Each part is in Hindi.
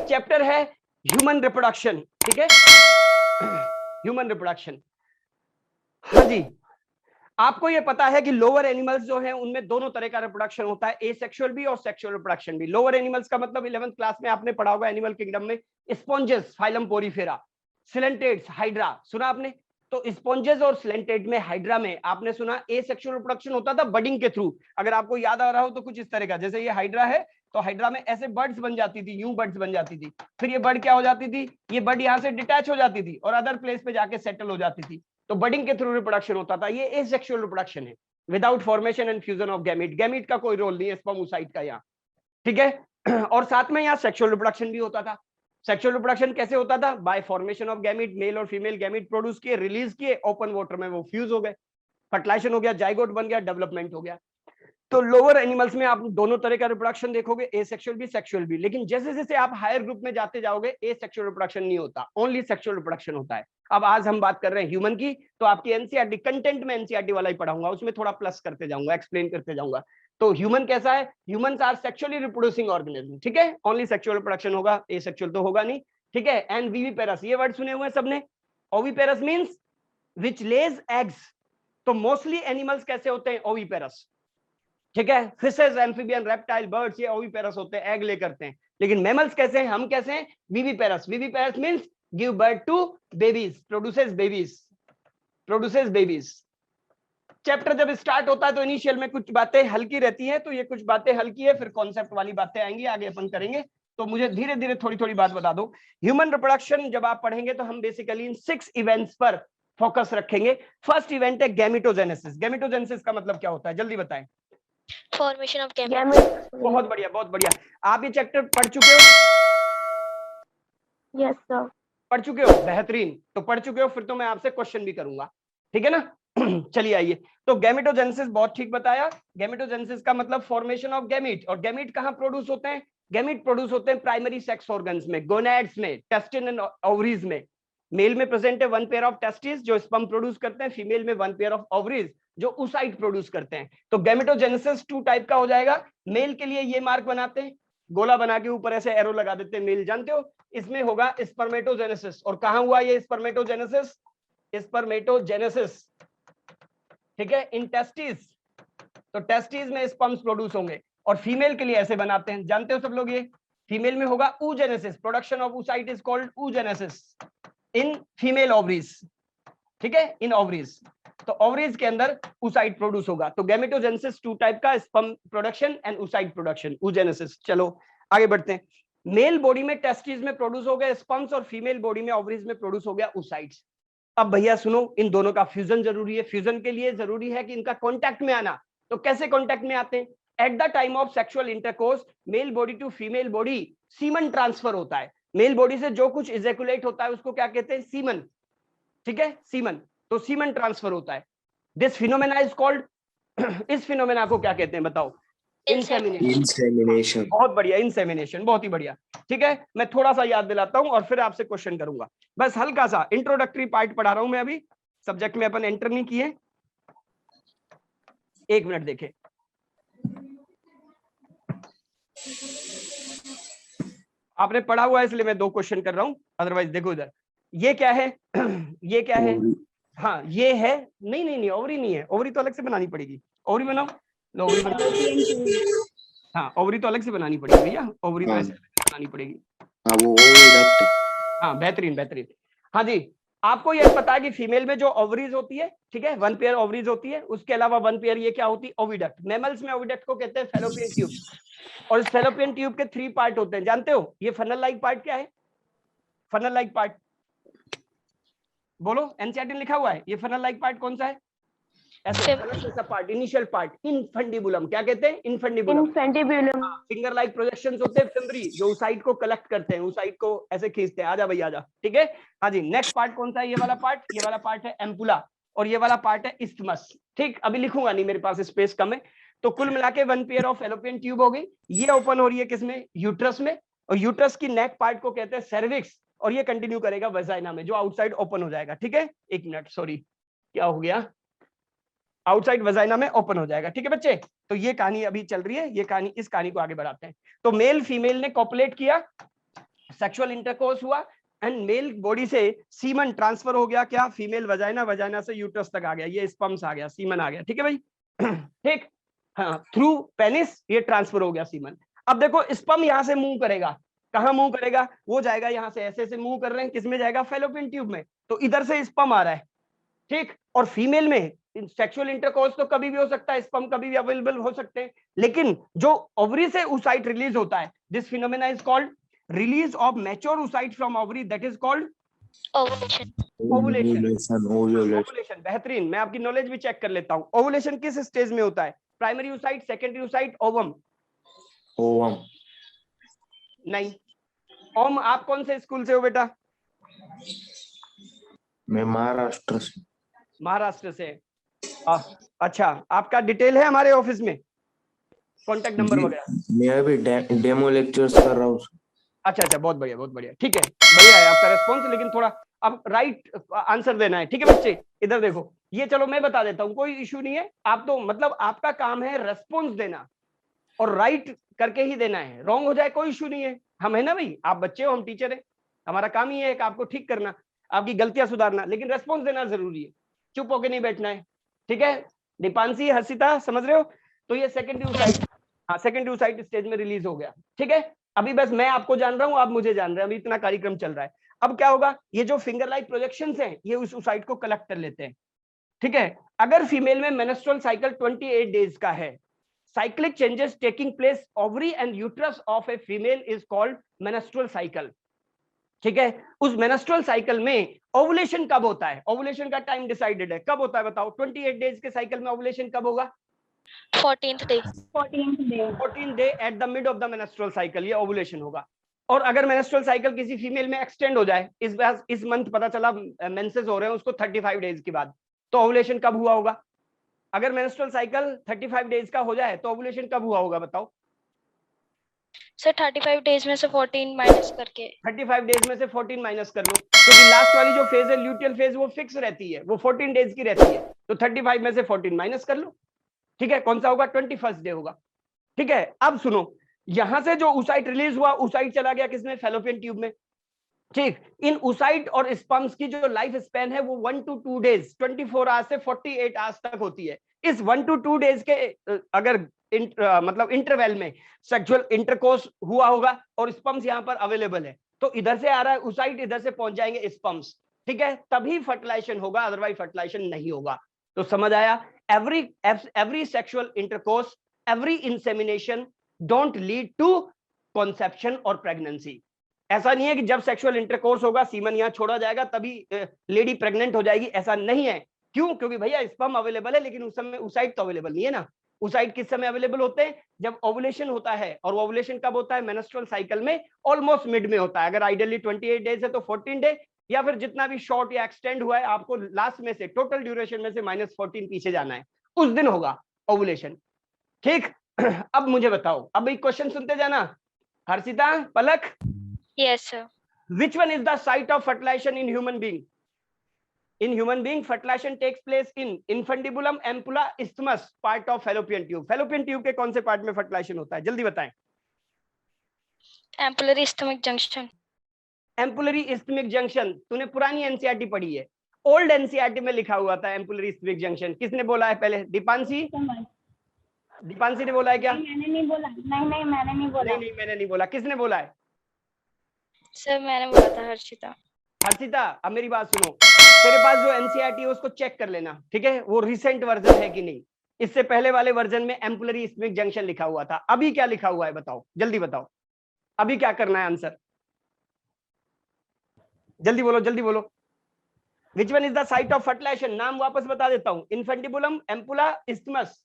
चैप्टर है ह्यूमन रिप्रोडक्शन, ठीक है, ह्यूमन रिप्रोडक्शन। हाँ जी, आपको ये पता है कि लोअर एनिमल्स जो हैं उनमें दोनों तरह का रिप्रोडक्शन होता है, एसेक्सुअल भी और सेक्सुअल रिप्रोडक्शन भी। लोअर एनिमल्स का मतलब 11th क्लास में आपने पढ़ा होगा एनिमल किंगडम में, स्पॉन्जेस फाइलम पोरीफेरा, सिलेंटेड्स हाइड्रा, सुना आपने? तो स्पॉन्जेस और सिलेंटेड में, हाइड्रा में आपने सुना एसेक्सुअल रिप्रोडक्शन होता था बडिंग के थ्रू। अगर आपको याद आ रहा हो तो कुछ इस तरह का, जैसे ये हाइड्रा है तो हाइड्रा में ऐसे बर्ड्स बन जाती थी, यूं बर्ड्स बन जाती थी, फिर ये बर्ड क्या हो जाती थी, ये बर्ड यहाँ से डिटैच हो जाती थी और अदर प्लेस पे जाके सेटल हो जाती थी, तो बडिंग के थ्रू रिप्रोडक्शन होता था। ये एसेक्सुअल रिप्रोडक्शन है, without formation and fusion of gamete. Gamete का कोई रोल नहीं है स्पर्म oocyte का यहाँ, ठीक है। और साथ में यहाँ सेक्सुअल रिप्रोडक्शन भी होता था। सेक्सुअल रिप्रोडक्शन कैसे होता था? By formation of gamete, male और फीमेल गैमीट प्रोड्यूस किए, रिलीज किए, ओपन वाटर में वो फ्यूज हो गए, फर्टिलाइजेशन हो गया, जाइगोट बन गया, डेवलपमेंट हो गया। तो लोअर एनिमल्स में आप दोनों तरह का रिप्रोडक्शन देखोगे, एसेक्सुअल भी सेक्सुअल भी। लेकिन जैसे जैसे आप हायर ग्रुप में जाते जाओगे एसेक्सुअल रिप्रोडक्शन नहीं होता, ओनली सेक्सुअल रिप्रोडक्शन होता है। अब आज हम बात कर रहे हैं ह्यूमन की, तो आपकी एनसीईआरटी कंटेंट में एनसीईआरटी वाला ही पढ़ाऊंगा, उसमें थोड़ा प्लस करते जाऊंगा, एक्सप्लेन करते जाऊंगा। तो ह्यूमन कैसा है? Humans are sexually reproducing organism, ठीक है, ओनली सेक्सुअल रिप्रोडक्शन होगा, एसेक्सुअल तो होगा नहीं, ठीक है। एंड विविपेरस, ये वर्ड सुने हुए हैं सबने? ओविपेरस मींस विच लेज एग्स। तो मोस्टली एनिमल्स कैसे होते हैं? ओविपेरस, ठीक है। फिशेस, एम्फीबियन, रेप्टाइल, बर्ड्स, ये ओविपेरस होते हैं, एग ले करते हैं। लेकिन मैमल्स कैसे हैं? हम कैसे हैं? Viviparous. Viviparous means give birth to babies, produces babies, produces babies. Chapter जब स्टार्ट होता है तो इनिशियल में कुछ बातें हल्की रहती हैं, तो ये कुछ बातें हल्की है, फिर कॉन्सेप्ट वाली बातें आएंगी, आगे अपन करेंगे। तो मुझे धीरे धीरे थोड़ी थोड़ी बात बता दो। ह्यूमन रिप्रोडक्शन जब आप पढ़ेंगे तो हम बेसिकली इन 6 इवेंट्स पर फोकस रखेंगे। फर्स्ट इवेंट है गैमेटोजेनेसिस। गैमेटोजेनेसिस का मतलब क्या होता है, जल्दी बताएं। Formation of gametes. बहुत बढ़िया, बहुत बढ़िया। आप ये चैप्टर पढ़ चुके हो? Yes sir. पढ़ चुके हो, बेहतरीन। तो पढ़ चुके हो, फिर तो मैं आपसे क्वेश्चन भी करूंगा, ठीक है ना। चलिए आइए, तो गैमेटोजेनेसिस बहुत ठीक बताया। गैमेटोजेनेसिस का मतलब फॉर्मेशन ऑफ गैमीट। और गैमीट कहाँ प्रोड्यूस होते हैं? गैमीट प्रोड्यूस होते हैं प्राइमरी सेक्स ऑर्गन्स में, गोनैड्स में, टेस्टिन एंड ओवरीज में। मेल में प्रेजेंट है 1 पेयर ऑफ टेस्टिस जो स्पर्म प्रोड्यूस करते हैं, फीमेल में 1 पेयर ऑफ ओवरीज जो oocyte प्रोड्यूस करते हैं। तो गैमेटोजेनेसिस 2 टाइप का हो जाएगा। मेल के लिए ये मार्क बनाते हैं, गोला बना के ऊपर ऐसे एरो लगा देते हैं, मेल जानते हो। इसमें होगा स्पर्मेटोजेनेसिस। और कहां हुआ ये स्पर्मेटोजेनेसिस? स्पर्मेटोजेनेसिस, ठीक है, इन टेस्टिस। तो टेस्टिस में स्पर्म्स प्रोड्यूस होंगे। और फीमेल के लिए ऐसे बनाते हैं, जानते हो सब लोग ये। फीमेल में होगा oogenesis, production of oocyte is called oogenesis in female ovaries, ठीक है, इन ओवरीज। तो ओवरीज के अंदर oocyte प्रोड्यूस होगा। तो गैमेटोजेनेसिस 2 टाइप का, sperm production and oocyte production, oogenesis। चलो आगे बढ़ते हैं। मेल बॉडी में टेस्टिस में प्रोड्यूस हो गए स्पर्म्स और फीमेल बॉडी में ओवरीज में प्रोड्यूस हो गया oocytes। अब भैया सुनो, इन दोनों का फ्यूजन जरूरी है। फ्यूजन के लिए जरूरी है कि इनका कांटेक्ट में आना। तो कैसे कांटेक्ट में आते हैं? At the time of sexual intercourse male body to female body semen transfer होता है। मेल बॉडी से जो कुछ इजैकुलेट होता है उसको क्या कहते हैं? सीमन, ठीक है, सीमन। तो सीमन ट्रांसफर होता है। दिस फिनोमेना इज कॉल्ड, इस फिनोमेना को क्या कहते हैं बताओ? इंसेमिनेशन। बहुत बढ़िया, इंसेमिनेशन, बहुत ही बढ़िया। ठीक है, मैं थोड़ा सा याद दिलाता हूं और फिर आपसे क्वेश्चन करूंगा। बस हल्का सा इंट्रोडक्टरी पार्ट पढ़ा रहा हूं मैं, अभी सब्जेक्ट में अपन एंटर नहीं किए। एक मिनट देखें, आपने पढ़ा हुआ है इसलिए मैं 2 क्वेश्चन कर रहा हूं, अदरवाइज देखो इधर, ये क्या है? ये क्या है? हाँ ये है, नहीं नहीं नहीं, ओवरी नहीं है, ओवरी तो अलग से बनानी पड़ेगी। ओवरी बनाओ, लो ओवरी बनाओ। हाँ ओवरी तो अलग से बनानी पड़ेगी भैया, ओवरी तो ऐसे बनानी पड़ेगी। वो हाँ बेहतरीन बेहतरीन। हाँ जी, आपको यह पता है कि फीमेल में जो ओवरीज होती है, ठीक है, 1 पेयर ओवरीज होती है, उसके अलावा 1 पेयर ये क्या होती है? ओविडक्ट। मैमल्स में ओविडक्ट को कहते हैं फैलोपियन ट्यूब। और इस फैलोपियन ट्यूब के 3 पार्ट होते हैं, जानते हो? ये फनल लाइक पार्ट क्या है? फनल लाइक पार्ट बोलो, एनसीईआरटी में लिखा हुआ है। ये फनल लाइक पार्ट कौन सा है? ऐसे फनल जैसा पार्ट, इनिशियल पार्ट, इनफंडिबुलम। क्या कहते हैं? इनफंडिबुलम। इनफेंटिबुलम। फिंगर लाइक प्रोजेक्शंस होते हैं फिम्बरी, जो oocyte को कलेक्ट करते हैं, oocyte को ऐसे खींचते हैं। आजा भाई आजा, ठीक है। हाँ जी, नेक्स्ट पार्ट कौन सा है? ये वाला पार्ट, ये वाला पार्ट है एम्पुला, और ये वाला पार्ट है इस्थमस। ठीक, अभी लिखूंगा नहीं, मेरे पास स्पेस कम है। तो कुल मिला के 1 पेयर ऑफ फैलोपियन ट्यूब हो गई। ये ओपन हो रही है किसमें? यूट्रस में। और यूट्रस की नेक पार्ट को कहते हैं सर्विक्स, और ये कंटिन्यू करेगा वजाइना में, जो आउटसाइड ओपन हो जाएगा। ठीक है, एक मिनट, सॉरी क्या हो गया, आउटसाइड वजाइना में ओपन हो जाएगा। ठीक है बच्चे, तो ये कहानी अभी चल रही है, ये कहानी, इस कहानी को आगे बढ़ाते हैं। तो मेल फीमेल ने कॉपुलेट किया, सेक्सुअल इंटरकोर्स हुआ एंड मेल बॉडी से सीमन ट्रांसफर हो गया, क्या फीमेल वजाइना, वजाइना से यूट्रस तक आ गया, ये स्पर्म्स आ गया, सीमन आ गया, ठीक है भाई। ठीक, हाँ, थ्रू पेनिस ये ट्रांसफर हो गया सीमन। अब देखो स्पर्म यहाँ से मूव करेगा, कहाँ मूव करेगा, वो जाएगा यहाँ से, ऐसे मूव कर रहे हैं, किसमें जाएगा, फेलोपियन ट्यूब में, तो इधर से स्पर्म आ रहा है, ठीक। और फीमेल में सेक्सुअल इंटरकोर्स तो कभी भी हो सकता है, स्पर्म कभी भी अवेलेबल हो सकते हैं, लेकिन जो ओवरी से oocyte रिलीज होता है, this phenomena is called release of mature oocyte from ovary, that is called Ovulation. Ovulation. बेहतरीन, मैं आपकी नॉलेज भी चेक कर लेता हूं। ओवुलेशन किस स्टेज में होता है, primary oocyte, secondary oocyte, ovum? Ovum. नहीं, ओम। आप कौन से स्कूल से हो बेटा? मैं महाराष्ट्र से। महाराष्ट्र से। अच्छा, आपका डिटेल है हमारे ऑफिस में, कॉन्टेक्ट नंबर वगैरह? मैं अभी डेमो लेक्चर्स कर रहा हूँ। अच्छा अच्छा, बहुत बढ़िया बहुत बढ़िया, ठीक है, बढ़िया है आपका रेस्पॉन्स, लेकिन थोड़ा अब राइट आंसर देना है, ठीक है बच्चे। इधर देखो, ये चलो मैं बता देता हूँ, कोई इशू नहीं है, आप तो मतलब आपका काम है रेस्पॉन्स देना और राइट करके ही देना है, रॉन्ग हो जाए कोई इशू नहीं है, हम है ना भाई, आप बच्चे हो हम टीचर है, हमारा काम ही है कि आपको ठीक करना, आपकी गलतियां सुधारना, लेकिन रेस्पॉन्स देना जरूरी है, चुप होके नहीं बैठना है, ठीक है। दीपांशी, हर्षिता, समझ रहे हो? तो ये सेकेंडरी oocyte, हाँ सेकेंडरी oocyte स्टेज में रिलीज हो गया, ठीक है। अभी बस मैं आपको जान रहा हूं, आप मुझे जान रहे हैं, अभी इतना कार्यक्रम चल रहा है। अब क्या होगा, ये जो फिंगर लाइक प्रोजेक्शंस हैं ये उस oocyte को कलेक्ट कर लेते हैं, ठीक है। अगर फीमेल में मेंस्ट्रुअल साइकिल 28 डेज का है, cyclic changes taking place ovary and uterus of a female is called menstrual cycle, ठीक है। उस मेंस्ट्रुअल साइकिल में ओवुलेशन कब होता है, ओवुलेशन का टाइम डिसाइडेड है, कब होता है बताओ, 28 डेज के साइकिल में ओवुलेशन कब होगा? 14th day. 14th day at the mid of the menstrual cycle ये ओवुलेशन होगा। और अगर मेंस्ट्रुअल साइकिल किसी फीमेल में एक्सटेंड हो जाए, इस मंथ पता चला मेंसेस हो रहे हैं उसको 35 डेज के बाद, तो ओवुलेशन कब हुआ होगा? अगर मेंस्ट्रुअल साइकिल 35 डेज का हो जाए तो ओवुलेशन कब हुआ होगा बताओ? सर 35 डेज में से 14 माइनस करके 35 डेज में से 14 माइनस कर लो, क्योंकि लास्ट वाली जो फेज है ल्यूटियल फेज वो फिक्स रहती है, वो 14 डेज की रहती है, तो 35 में से 14 माइनस कर लो, ठीक है। कौन सा होगा? 21st डे होगा, ठीक है। अब सुनो, यहां से जो oocyte रिलीज हुआ, oocyte चला गया किसमें? फेलोपियन ट्यूब में, ठीक। इन oocyte और स्पर्म्स की जो लाइफ स्पैन है वो 1 to 2 डेज, 24 आवर्स से 48 आवर्स तक होती है। इस 1 to 2 डेज के अगर मतलब इंटरवल में सेक्सुअल इंटरकोर्स हुआ होगा और स्पर्म्स यहाँ पर अवेलेबल है, तो इधर से आ रहा है oocyte, इधर से पहुंच जाएंगे स्पर्म्स, ठीक है, तभी फर्टिलाइजेशन होगा, अदरवाइज फर्टिलाइजेशन नहीं होगा। तो समझ आया? Every sexual intercourse, every insemination don't lead to conception और प्रेगनेंसी। ऐसा नहीं है कि जब सेक्सुअल इंटरकोर्स होगा सीमन यहाँ छोड़ा जाएगा तभी लेडी प्रेग्नेंट हो जाएगी, ऐसा नहीं है। क्यों? क्योंकि भैया स्पर्म अवेलेबल है, लेकिन उस समय oocyte तो अवेलेबल नहीं है ना। oocyte किस समय अवेलेबल होते हैं? जब ओवुलेशन होता है, और ओवुलेशन कब होता है? मेंस्ट्रुअल साइकिल में ऑलमोस्ट मिड में होता है। अगर आइडियली 28 डेज है तो 14 डे, या फिर जितना भी शॉर्ट या एक्सटेंड हुआ है, आपको लास्ट में से टोटल ड्यूरेशन में से -14 पीछे जाना है, उस दिन होगा ओवुलेशन, ठीक। अब मुझे बताओ, अब एक क्वेश्चन सुनते जाना, हर्षिता, पलक, yes sir. which one is the site of fertilization in human being? In human being, fertilization takes place in infundibulum, ampulla, isthmus, part of fallopian tube. fallopian tube के कौन से पार्ट में fertilization होता है, जल्दी बताएं? Ampullary stomach junction. Ampullary isthmic junction, तूने पुरानी एनसीईआरटी पढ़ी है, ओल्ड एनसीईआरटी में लिखा हुआ था एम्पुलरी इस्थमिक जंक्शन। किसने बोला है पहले? दीपांशी, दीपांशी ने बोला है क्या? मैंने नहीं बोला, नहीं मैंने नहीं बोला, नहीं मैंने नहीं बोला, किसने बोला है? सर मैंने बोला था, हर्षिता। हर्षिता, अब मेरी बात सुनो, तेरे पास जो एनसीईआरटी है उसको चेक कर लेना, ठीक है, वो रिसेंट वर्जन है कि नहीं। इससे पहले वाले वर्जन में एम्पुलरी इस्थमिक जंक्शन लिखा हुआ था, अभी क्या लिखा हुआ है बताओ, जल्दी बताओ, अभी क्या करना है आंसर, जल्दी बोलो जल्दी बोलो। Which one is the site of fertilization? नाम वापस बता देता हूं, इन्फेंटिबुलम, एम्पुला, इस्थमस,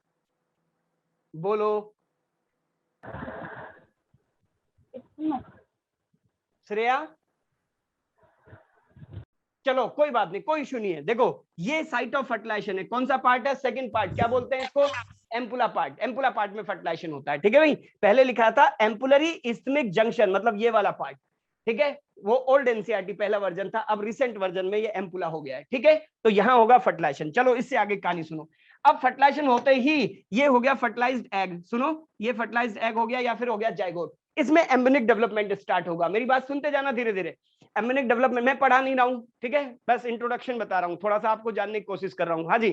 बोलो। श्रेया, चलो कोई बात नहीं, कोई इशू नहीं है। देखो ये साइट ऑफ फर्टिलाइजेशन है, कौन सा पार्ट है? सेकंड पार्ट, क्या बोलते हैं इसको? Ampulla part. एम्पुला पार्ट में फर्टिलाइजेशन होता है, ठीक है भाई। पहले लिखा था एम्पुलरी इस्थमिक जंक्शन, मतलब ये वाला पार्ट, ठीक है, वो ओल्ड एनसीईआरटी पहला वर्जन था, अब रिसेंट वर्जन में ये एम्पुला हो गया है, ठीक है। तो यहां होगा फर्टिलाइजेशन। चलो इससे आगे कहानी सुनो। अब फर्टिलाइजेशन होते ही ये हो गया फर्टिलाइज्ड एग, सुनो, ये फर्टिलाइज्ड एग हो गया या फिर हो गया जाइगोट। इसमें एम्ब्रियोनिक डेवलपमेंट स्टार्ट होगा। मेरी बात सुनते जाना धीरे धीरे। एम्ब्रियोनिक डेवलपमेंट मैं पढ़ा नहीं रहा हूँ, ठीक है, बस इंट्रोडक्शन बता रहा हूँ, थोड़ा सा आपको जानने की कोशिश कर रहा हूँ। हाँ जी,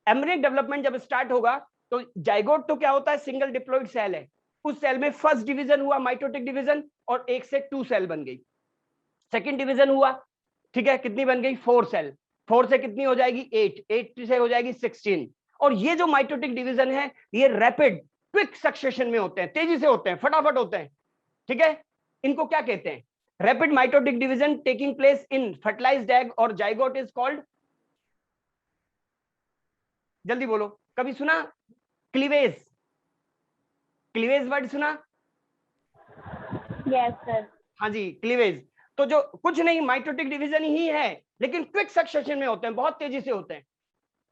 एम्ब्रियोनिक डेवलपमेंट जब स्टार्ट होगा तो जाइगोट तो क्या होता है, सिंगल डिप्लॉइड सेल है, उस सेल में फर्स्ट डिवीजन हुआ, माइटोटिक डिवीजन, और 1 से 2 सेल बन गई। सेकंड डिवीजन हुआ, ठीक है, कितनी बन गई, 4 सेल, 4 से कितनी हो जाएगी, 8, 8 से हो जाएगी 16। और ये जो माइटोटिक डिवीजन है ये रैपिड क्विक सक्सेशन में होते हैं, तेजी से होते हैं, फटाफट होते हैं, ठीक है। इनको क्या कहते हैं, rapid mitotic division taking place in fertilized egg और जाइगोट इज कॉल्ड, जल्दी बोलो, कभी सुना, क्लीवेज, क्लीवेज वर्ड सुना, यस सर। हाँ जी, क्लीवेज। तो जो कुछ नहीं, माइटोटिक डिवीजन ही है लेकिन क्विक सक्सेशन में होते हैं, बहुत तेजी से होते हैं,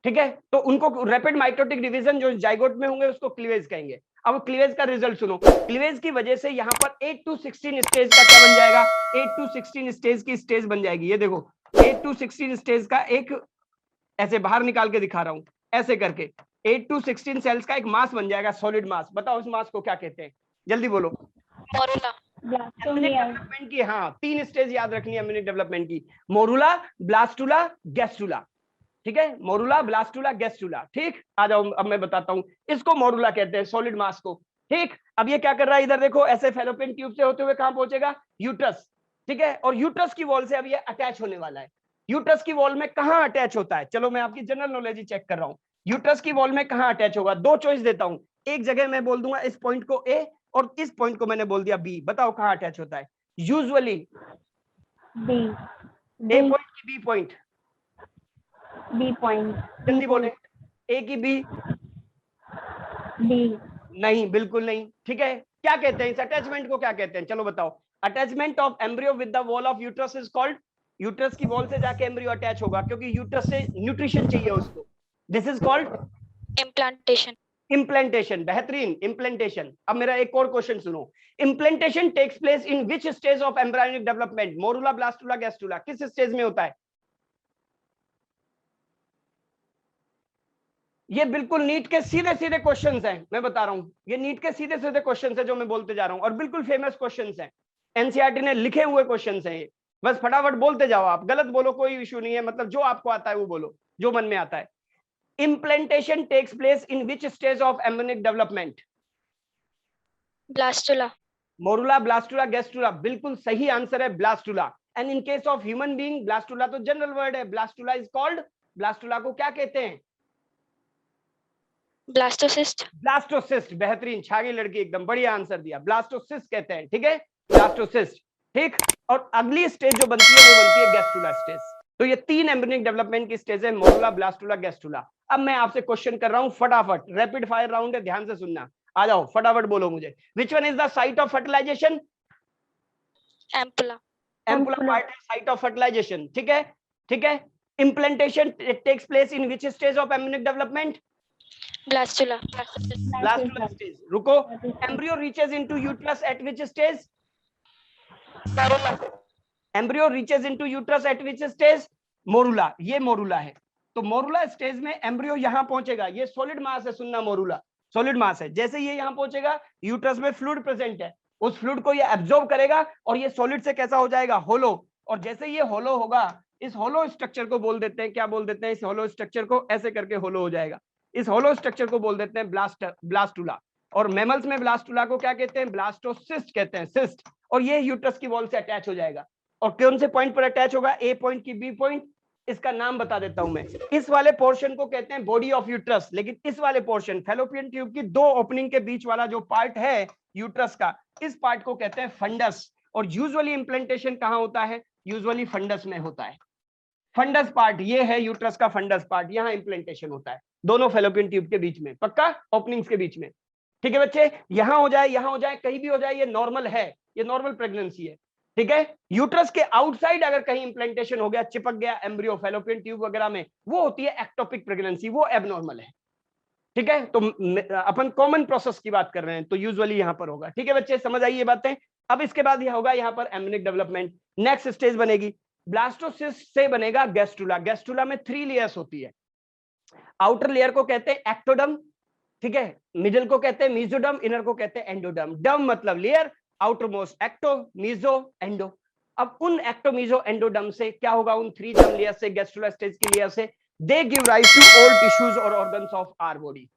ठीक है। तो उनको रैपिड माइटोटिक डिवीजन जो जाइगोट में होंगे उसको क्लीवेज कहेंगे। अब क्लीवेज का रिजल्ट सुनो, क्लीवेज की वजह से यहाँ पर 8 to 16 स्टेज का क्या बन जाएगा, 8 to 16 स्टेज की स्टेज बन जाएगी। ये देखो 8 to 16 स्टेज का एक, ऐसे बाहर निकाल के दिखा रहा हूं, ऐसे करके 8 to 16 सेल्स का एक मास बन जाएगा, सॉलिड मास। बताओ उस मास को क्या कहते हैं, जल्दी बोलो। मोरूला। डेवलपमेंट की, हाँ 3 स्टेज याद रखनी है एम्ब्रियोनिक डेवलपमेंट की, मोरूला, ब्लास्टुला, गैस्टुला, ठीक है, मोरूला, ब्लास्टुला, गैस्टुला, ठीक। आ जाओ, अब मैं बताता हूं, इसको मोरूला कहते हैं, सॉलिड मास को, ठीक। अब ये क्या कर रहा है, इधर देखो, ऐसे फेलोपियन ट्यूब से होते हुए कहां पहुंचेगा, यूट्रस, ठीक है, और यूट्रस की वॉल से अब ये अटैच होने वाला है। यूट्रस की वॉल में कहां अटैच होता है, चलो मैं आपकी जनरल नॉलेज ही चेक कर रहा हूं, यूट्रस की वॉल में कहां अटैच होगा, 2 चॉइस देता हूं, एक जगह मैं बोल दूंगा इस पॉइंट को ए और इस पॉइंट को मैंने बोल दिया बी, बताओ कहां अटैच होता है यूजुअली, बी, ए पॉइंट की बी पॉइंट, बी पॉइंट, जल्दी बोले, ए की बी, बी, नहीं, बिल्कुल नहीं, ठीक है। क्या कहते हैं इस अटैचमेंट को, क्या कहते हैं, चलो बताओ। Attachment of embryo with the wall of uterus is called, uterus की वॉल से जाके एम्ब्रियो अटैच होगा क्योंकि यूट्रस से न्यूट्रिशन चाहिए उसको, this is called implantation. Implantation, बेहतरीन, इम्प्लांटेशन। अब मेरा एक और क्वेश्चन सुनो, implantation takes place in which stage of embryonic development, morula, blastula, gastrula, किस स्टेज में होता है। ये बिल्कुल नीट के सीधे सीधे क्वेश्चंस हैं, मैं बता रहा हूं, ये नीट के सीधे सीधे क्वेश्चंस हैं जो मैं बोलते जा रहा हूं, और बिल्कुल फेमस क्वेश्चंस हैं, एनसीईआरटी ने लिखे हुए क्वेश्चंस हैं ये, बस फटाफट बोलते जाओ आप, गलत बोलो कोई इशू नहीं है, मतलब जो आपको आता है वो बोलो, जो मन में आता है। Implantation takes place in which stage of embryonic development, blastula. Morula, blastula, gastrula, बिल्कुल सही आंसर है blastula. And in case of human being, blastula तो जनरल वर्ड है, ब्लास्टुला इज कॉल्ड, ब्लास्टुला को क्या कहते हैं, ब्लास्टोसिस्ट। ब्लास्टोसिस्ट, बेहतरीन, छागी लड़की, एकदम बढ़िया आंसर दिया, ब्लास्टोसिस्ट कहते हैं, ठीक है, ब्लास्टोसिस्ट, ठीक। और अगली स्टेज जो बनती है वो बनती है गैस्टुला स्टेज। तो ये 3 एम्ब्रियोनिक डेवलपमेंट की स्टेज है, मोरूला, ब्लास्टुला, गैस्टुला। अब मैं आपसे क्वेश्चन कर रहा हूं फटाफट, रैपिड फायर राउंड है, ध्यान से सुनना, आ जाओ फटाफट बोलो मुझे, which one is the site of fertilization, ampulla. Ampulla part है साइट ऑफ फर्टिलाइजेशन, ठीक है, ठीक है। Implantation takes place in which stage of embryonic development, blastula. Blastula stage. रुको, embryo reaches into uterus at which stage, embryo reaches into uterus at which stage, morula, ये मोरूला है। तो मोरूला स्टेज में एम्ब्रियो यहां पहुंचेगा, ये सॉलिड मास है, सुनना, मोरूला सॉलिड मास है, जैसे ये यहां पहुंचेगा यूट्रस में फ्लूइड प्रेजेंट है, उस फ्लूइड को ये एब्जॉर्ब करेगा और ये सॉलिड से कैसा हो जाएगा, होलो, और जैसे ये होलो होगा, इस होलो स्ट्रक्चर को बोल देते हैं, क्या बोल देते हैं, इस होलो स्ट्रक्चर को ऐसे करके होलो हो जाएगा, इस होलो स्ट्रक्चर को बोल देते हैं ब्लास्टुला। और मैमल्स में ब्लास्टुला को क्या कहते हैं, ब्लास्टोसिस्ट कहते हैं, सिस्ट। और ये यूट्रस की वॉल से अटैच हो जाएगा, और कौन से पॉइंट पर अटैच होगा, ए पॉइंट की बी पॉइंट, इसका नाम बता देता हूं मैं, इस वाले पोर्शन को कहते हैं बॉडी ऑफ यूट्रस, लेकिन इस वाले पोर्शन फैलोपियन ट्यूब की 2 ओपनिंग के बीच वाला जो पार्ट है यूट्रस का, इस पार्ट को कहते हैं फंडस। और यूजुअली इंप्लांटेशन कहां होता है, यूजुअली फंडस में होता है, फंडस पार्ट ये है यूट्रस का फंडस पार्ट, यहां इंप्लांटेशन होता है, दोनों फैलोपियन ट्यूब के बीच में, पक्का, ओपनिंग्स के बीच में, ठीक है बच्चे, यहां हो जाए, यहां हो जाए, कहीं भी हो जाए, ये नॉर्मल है, ये नॉर्मल प्रेगनेंसी है, ठीक है। यूट्रस के आउटसाइड अगर कहीं इंप्लांटेशन हो गया, चिपक गया एम्ब्रियो फैलोपियन ट्यूब वगैरह में, वो होती है एक्टोपिक प्रेगनेंसी, वो एबनॉर्मल है, ठीक है। तो अपन कॉमन प्रोसेस की बात कर रहे हैं, तो यूजुअली यहां पर होगा, ठीक है बच्चे, समझ आई ये बातें। अब इसके बाद यह होगा यहां पर एम्ब्रियोनिक डेवलपमेंट, नेक्स्ट स्टेज बनेगी, ब्लास्टोसिस्ट से बनेगा गैस्टुला। गैस्टुला में 3 लेयर्स होती है, आउटर लेयर को कहते हैं एक्टोडम, ठीक है, मिडिल को कहते हैं मेसोडर्म, इनर को कहते हैं एंडोडर्म। डर्म मतलब layer, outer most ecto, meso, endo. अब उन एक्टो, मीजो, एंडोडर्म से क्या होगा, उन 3 जर्म लेयर से, गैस्ट्रुला स्टेज की लेयर से, they give rise to all tissues और ऑर्गन्स ऑफ आवर बॉडी।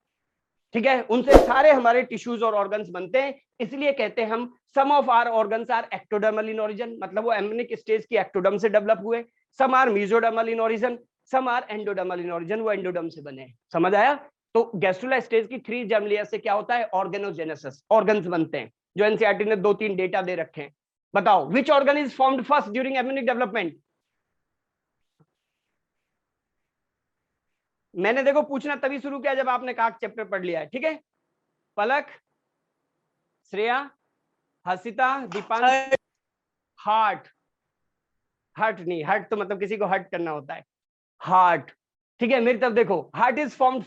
ठीक है, उनसे सारे हमारे टिश्यूज और ऑर्गन्स बनते हैं, इसलिए कहते हैं हम some of our organs are ectodermal in origin, मतलब वो एम्ब्रियोनिक स्टेज की एक्टोडर्म से डेवलप हुए। Some are mesodermal in origin, some are endodermal in origin, वो एंडोडर्म से बने। समझ आया? तो गैस्ट्रुला स्टेज की 3 जर्म लेयर से क्या होता है, ऑर्गेनोजेनेसिस, ऑर्गन्स बनते हैं, जो एनसीईआरटी ने 2-3 डेटा दे रखे हैं। बताओ which organ is formed first during embryonic development? मैंने देखो पूछना तभी शुरू किया जब आपने कहा चैप्टर पढ़ लिया है। ठीक है, पलक, श्रेया, हर्षिता, दीपांश, हार्ट, हार्ट नहीं, हार्ट तो मतलब किसी को हर्ट करना होता है, हार्ट। ठीक है, मेरी तरफ देखो, heart is formed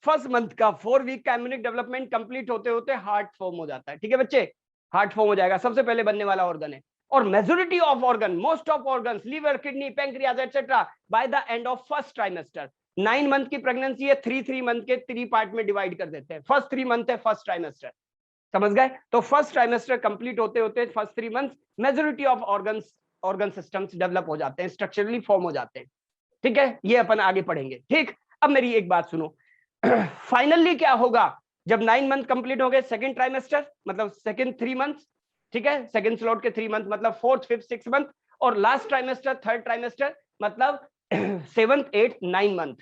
first month का 4 वीक का एम्ब्रियोनिक डेवलपमेंट कंप्लीट होते होते हार्ट फॉर्म हो जाता है। ठीक है बच्चे, हार्ट फॉर्म हो जाएगा, सबसे पहले बनने वाला ऑर्गन है। और majority of organ, most of organs, liver, kidney, pancreas etcetera, by the end of first trimester. 9 month की प्रेगनेंसी है, 3 मंथ के 3 पार्ट में डिवाइड कर देते हैं। फर्स्ट 3 मंथ है फर्स्ट ट्राइमेस्टर, समझ गए? तो फर्स्ट ट्राइमेस्टर कंप्लीट होते होते first 3 month majority of organ systems develop हो जाते हैं, स्ट्रक्चरली फॉर्म हो जाते हैं। ठीक है, ये अपन आगे पढ़ेंगे। ठीक, अब मेरी एक बात सुनो, फाइनली क्या होगा जब 9 मंथ कंप्लीट हो गए, सेकंड ट्राइमेस्टर मतलब सेकंड 3 मंथ, ठीक है, सेकंड स्लॉट के 3 मंथ मतलब 4th, 5th, 6th मंथ, और लास्ट ट्राइमेस्टर थर्ड ट्राइमेस्टर मतलब 7th, 8th, 9th मंथ।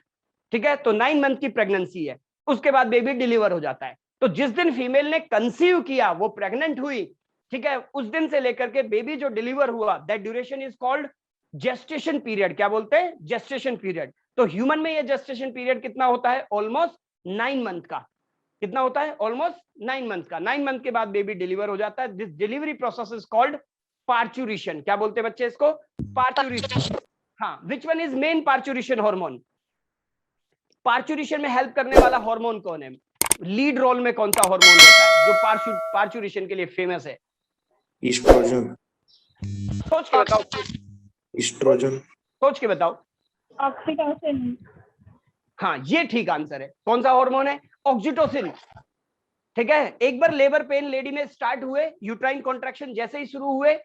ठीक है, तो 9 मंथ की प्रेगनेंसी है, उसके बाद बेबी डिलीवर हो जाता है। तो जिस दिन फीमेल ने कंसीव किया, वो प्रेग्नेंट हुई, ठीक है, उस दिन से लेकर के बेबी जो डिलीवर हुआ, that duration is called gestation period. क्या बोलते हैं? Gestation period. तो ह्यूमन में ये जेस्टेशन पीरियड कितना होता है? ऑलमोस्ट 9 मंथ का। कितना होता है? ऑलमोस्ट 9 मंथ का। 9 मंथ के बाद बेबी डिलीवर हो जाता है। This delivery process is called parturition. क्या बोलते हैं बच्चे इसको? पार्चुरेशन। हाँ, विच one is main parturition hormone? Parturition में हेल्प करने वाला हार्मोन कौन है? लीड रोल में कौन सा हार्मोन रहता है जो पार्चुरेशन के लिए फेमस है? ईस्ट्रोजन। सोच के बताओ, ईस्ट्रोजन। सोच के बताओ। ऑक्सीटोसिन। हाँ, ये ठीक आंसर है। कौन सा हार्मोन है? ऑक्सीटोसिन। ठीक है, एक बार लेबर पेन लेडी में स्टार्ट हुए, यूट्राइन कॉन्ट्रैक्शन जैसे ही शुरू हुए,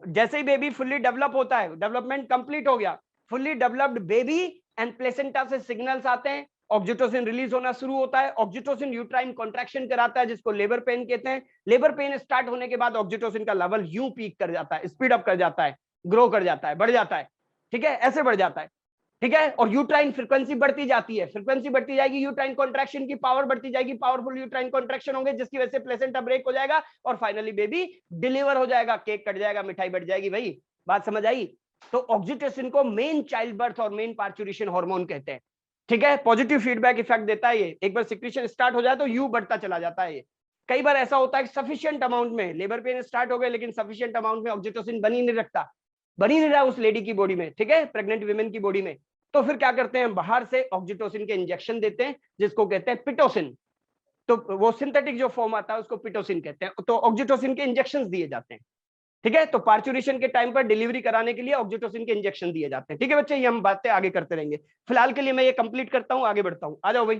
जैसे ही बेबी फुल्ली डेवलप होता है, डेवलपमेंट कंप्लीट हो गया, fully developed baby and placenta से सिग्नल्स आते हैं, ऑक्सीटोसिन रिलीज होना शुरू होता है। ऑक्सीटोसिन यूट्राइन कॉन्ट्रैक्शन कराता है, जिसको लेबर पेन कहते हैं। लेबर पेन स्टार्ट होने के बाद ऑक्सीटोसिन का लेवल यूं पीक कर जाता है, स्पीड अप कर जाता है, ग्रो कर जाता है, बढ़ जाता है। ठीक है, ऐसे बढ़ जाता है। ठीक है, और यूट्राइन फ्रीक्वेंसी बढ़ती जाती है, फ्रीक्वेंसी बढ़ती जाएगी, यूट्राइन कॉन्ट्रैक्शन की पावर बढ़ती जाएगी, पावरफुल यूट्राइन कॉन्ट्रैक्शन होंगे, जिसकी वजह से प्लेसेंटा ब्रेक हो जाएगा और फाइनली बेबी डिलीवर हो जाएगा, केक कट जाएगा, मिठाई बढ़ जाएगी। भाई बात समझ आई? तो ऑक्सीटोसिन को मेन चाइल्ड बर्थ और मेन पार्चुरेशन हार्मोन कहते हैं। ठीक है, पॉजिटिव फीडबैक इफेक्ट देता है ये। एक बार सिक्रीशन स्टार्ट हो जाए तो यू बढ़ता चला जाता है ये। कई बार ऐसा होता है कि सफिशिएंट अमाउंट में लेबर पेन स्टार्ट हो गए, लेकिन सफिशिएंट अमाउंट में ऑक्सीटोसिन बन ही नहीं रहा उस लेडी की बॉडी में, ठीक है, प्रेग्नेंट वीमेन की बॉडी में। तो फिर क्या करते हैं, बाहर से ऑक्सीटोसिन के इंजेक्शन देते हैं, जिसको कहते हैं पिटोसिन। तो वो सिंथेटिक जो फॉर्म आता है उसको पिटोसिन कहते हैं। तो ऑक्सीटोसिन के इंजेक्शन दिए जाते हैं। ठीक है, तो पार्चुरेशन के टाइम पर डिलीवरी कराने के लिए ऑक्सीटोसिन के इंजेक्शन दिए जाते हैं। ठीक है बच्चे, ये हम बातें आगे करते रहेंगे। फिलहाल के लिए मैं ये कंप्लीट करता हूं, आगे बढ़ता हूं। आ जाओ भाई।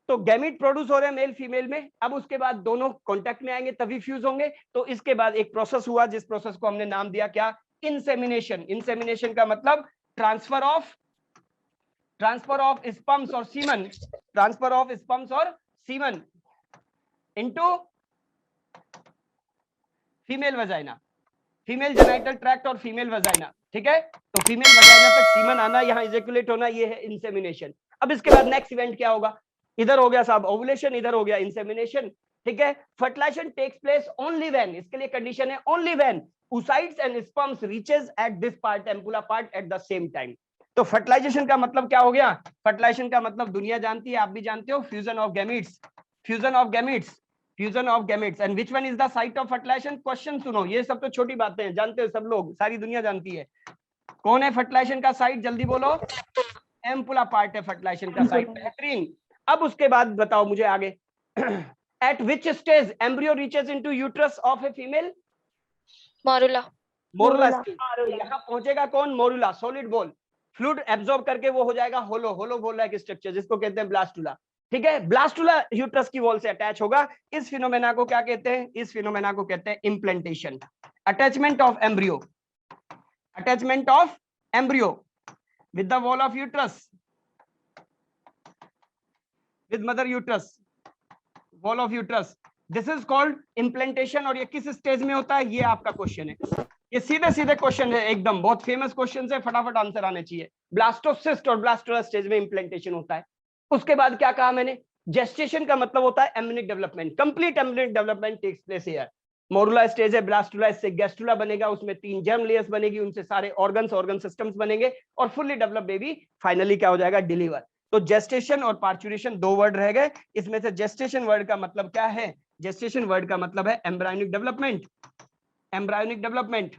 तो गैमीट प्रोड्यूस हो रहे हैं मेल फीमेल में, अब उसके बाद दोनों कांटेक्ट में आएंगे तभी फ्यूज होंगे। तो इसके बाद एक प्रोसेस हुआ, जिस प्रोसेस को हमने नाम दिया क्या? इंसेमिनेशन। इंसेमिनेशन का मतलब ट्रांसफर ऑफ स्पर्म्स और सीमन, ट्रांसफर ऑफ स्पर्म्स और semen into female vagina, female genital tract और फीमेल वजाइना। ठीक है, तो फीमेल वजाइना तक सीमन आना, यहां इजैकुलेट होना, ये है इंसेमिनेशन। अब इसके बाद नेक्स्ट इवेंट क्या होगा? इधर हो गया साहब ओवुलेशन, इधर हो गया इंसेमिनेशन। ठीक है, fertilization takes place only when, इसके लिए कंडीशन है only when oocytes and sperms reaches at this part, ampulla part, at the same time। तो फर्टिलाइजेशन का मतलब क्या हो गया? फर्टिलाइजेशन का मतलब दुनिया जानती है, आप भी जानते हो, fusion of gametes, fusion of gametes, fusion of gametes. And which one is the site of fertilisation? Question सुनो, ये सब तो छोटी बातें हैं, जानते हो सब लोग, सारी दुनिया जानती है। कौन है फर्टिलाइजेशन का साइट? जल्दी बोलो। एम्पुला पार्ट है फर्टिलाइजेशन का साइट। बेहतरीन। अब उसके बाद बताओ मुझे आगे, eight which stage embryo reaches into uterus of a female? Morula. Morula stage. यहां पहुंचेगा कौन? Morula, solid ball, fluid absorb करके वो हो जाएगा होलो, होलो बॉल लाइक स्ट्रक्चर, जिसको कहते हैं ब्लास्टुला। ठीक है, ब्लास्टुला यूट्रस की वॉल से अटैच होगा। इस फिनोमेना को क्या कहते हैं? इस फिनोमेना को कहते हैं implantation, attachment of embryo, attachment of embryo with the wall of uterus, with mother uterus, wall of uterus, this is called implantation. और ये किस स्टेज में होता है? ये आपका क्वेश्चन है, ये सीधे सीधे क्वेश्चन है, एकदम बहुत फेमस क्वेश्चन है, फटाफट आंसर आने चाहिए। ब्लास्टोसिस्ट और ब्लास्टुला स्टेज में इम्प्लांटेशन होता है। उसके बाद क्या कहा मैंने? जेस्टेशन का मतलब होता है embryonic development, complete embryonic development takes place here. Morula stage है, ब्लास्टुला, इससे गैस्टुला बनेगा, उसमें 3 जर्म लेयर्स बनेगी, उनसे सारे ऑर्गन सिस्टम्स बनेंगे और फुल्ली डेवलप बेबी फाइनली क्या हो जाएगा? डिलीवर। तो जेस्टेशन और पार्चुरेशन 2 वर्ड रह गए। इसमें से जेस्टेशन वर्ड का मतलब क्या है? जेस्टेशन वर्ड का मतलब है एम्ब्रायोनिक डेवलपमेंट। एम्ब्रायोनिक डेवलपमेंट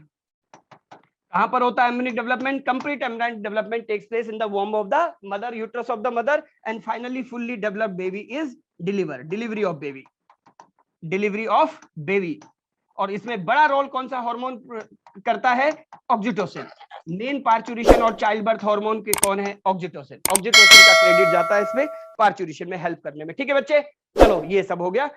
कहां पर होता है? Embryonic development, complete embryonic development takes place in the वॉर्म of the mother, uterus of the mother, and finally fully developed baby is deliver, delivery of baby, delivery of baby. और इसमें बड़ा रोल कौन सा हार्मोन करता है? ऑक्सीटोसिन। मेन पार्चुरेशन और चाइल्ड बर्थ हार्मोन के कौन है? ऑक्सीटोसिन। ऑक्सीटोसिन का क्रेडिट जाता है इसमें पार्चुरेशन में हेल्प करने में। ठीक है बच्चे, चलो ये सब हो गया।